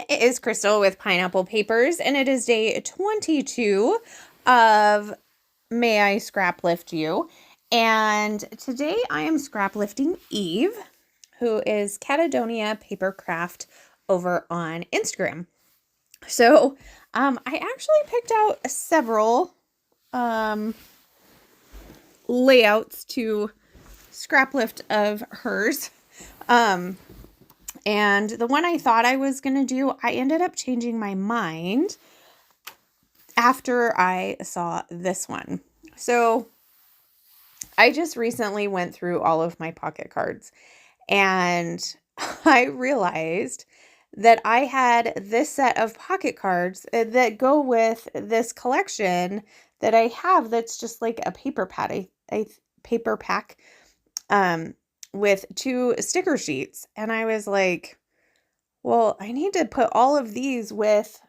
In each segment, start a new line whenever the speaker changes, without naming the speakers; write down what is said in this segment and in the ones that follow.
It is Crystal with Pineapple Papers, and it is day 22 of May I Scraplift You. And today I am scraplifting Eve, who is Catadonia Papercraft over on Instagram. So I actually picked out several layouts to scraplift of hers. And the one I thought I was going to do, I ended up changing my mind after I saw this one. So I just recently went through all of my pocket cards and I realized that I had this set of pocket cards that go with this collection that I have that's just like a paper pad, a paper pack with 2 sticker sheets. And I was like, well, I need to put all of these with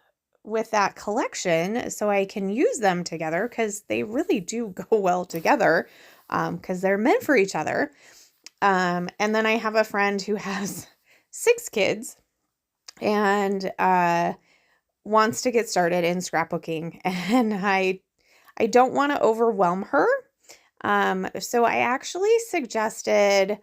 that collection so I can use them together because they really do go well together because they're meant for each other. And then I have a friend who has 6 kids and wants to get started in scrapbooking, and I don't want to overwhelm her. So I actually suggested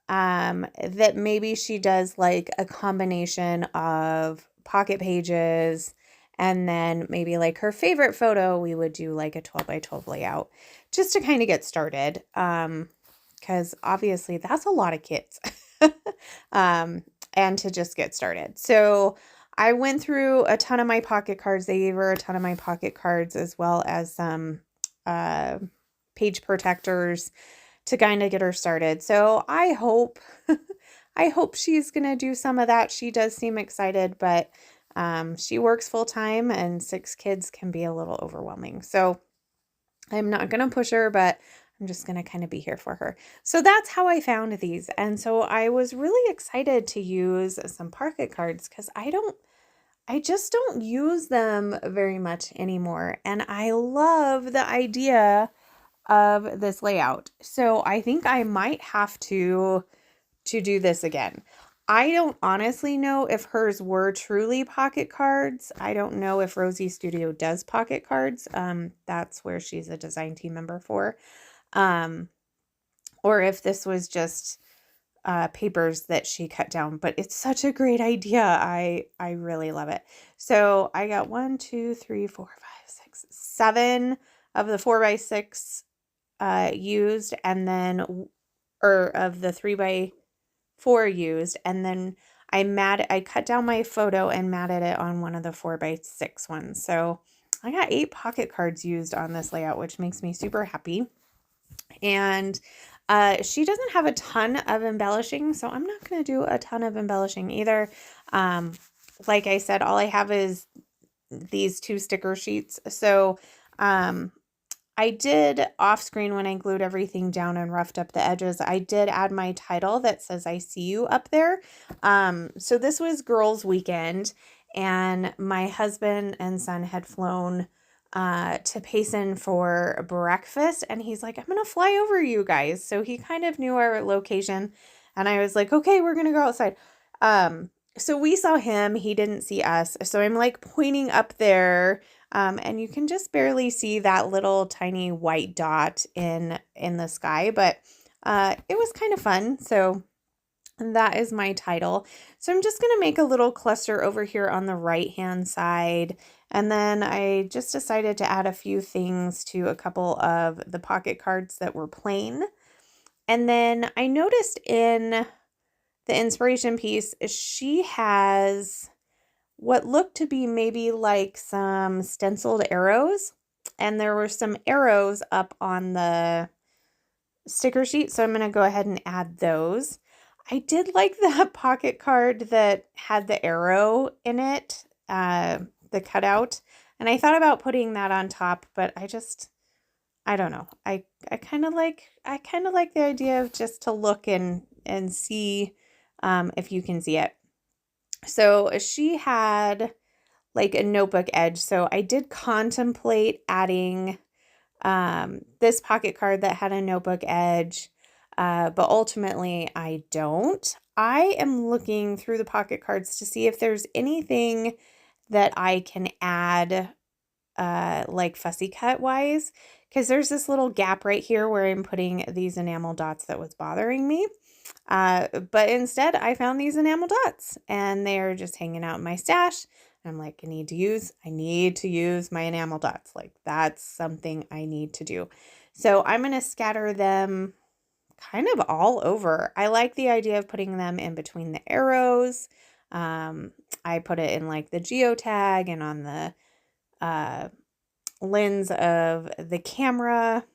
that maybe she does like a combination of pocket pages and then maybe like her favorite photo, we would do like a 12 by 12 layout just to kind of get started. Because obviously that's a lot of kids. And to just get started. So I went through a ton of my pocket cards. They gave her a ton of my pocket cards as well as some page protectors to kind of get her started. So I hope she's going to do some of that. She does seem excited, but she works full time and 6 kids can be a little overwhelming. So I'm not going to push her, but I'm just going to kind of be here for her. So that's how I found these. And so I was really excited to use some pocket cards because I just don't use them very much anymore. And I love the idea of this layout. So I think I might have to do this again. I don't honestly know if hers were truly pocket cards. I don't know if Rosie Studio does pocket cards. That's where she's a design team member for. Or if this was just papers that she cut down, but it's such a great idea. I really love it. So I got 1, 2, 3, 4, 5, 6, 7 of the 4x6 used, and then or of the 3x4 used, and then I cut down my photo and matted it on one of the 4x6 ones. So I got 8 pocket cards used on this layout, which makes me super happy. And she doesn't have a ton of embellishing, so I'm not going to do a ton of embellishing either. Like I said, all I have is these 2 sticker sheets. So I did off screen when I glued everything down and roughed up the edges, I did add my title that says I see you up there. So this was girls' weekend and my husband and son had flown to Payson for breakfast, and he's like, I'm going to fly over you guys. So he kind of knew our location and I was like, okay, we're going to go outside. So we saw him, he didn't see us. So I'm like pointing up there. And you can just barely see that little tiny white dot in the sky, but it was kind of fun. So that is my title. So I'm just going to make a little cluster over here on the right hand side. And then I just decided to add a few things to a couple of the pocket cards that were plain. And then I noticed in the inspiration piece, she has what looked to be maybe like some stenciled arrows, and there were some arrows up on the sticker sheet, so I'm going to go ahead and add those. I did like that pocket card that had the arrow in it, the cutout, and I thought about putting that on top, but I don't know. I kind of like the idea of just to look and see if you can see it. So she had like a notebook edge. So I did contemplate adding this pocket card that had a notebook edge. but ultimately I don't. I am looking through the pocket cards to see if there's anything that I can add, like fussy cut wise, because there's this little gap right here where I'm putting these enamel dots that was bothering me. But instead I found these enamel dots and they're just hanging out in my stash. I'm like, I need to use my enamel dots. Like that's something I need to do. So I'm going to scatter them kind of all over. I like the idea of putting them in between the arrows. I put it in like the geotag and on the lens of the camera.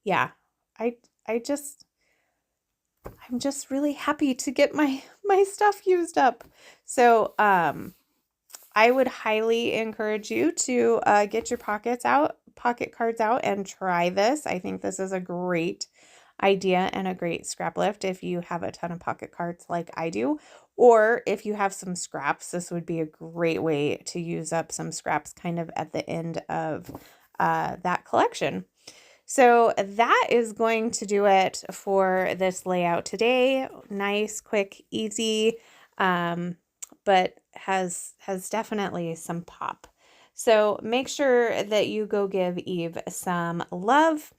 Yeah, I I just I'm just really happy to get my stuff used up. So I would highly encourage you to get your pocket cards out and try this. I think this is a great idea and a great scrap lift if you have a ton of pocket cards like I do, or if you have some scraps. This would be a great way to use up some scraps kind of at the end of that collection. So that is going to do it for this layout today. Nice, quick, easy, but has definitely some pop. So make sure that you go give Eve some love.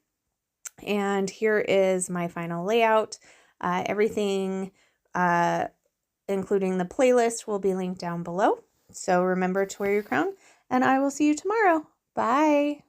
And here is my final layout. Everything, including the playlist, will be linked down below. So remember to wear your crown, and I will see you tomorrow. Bye.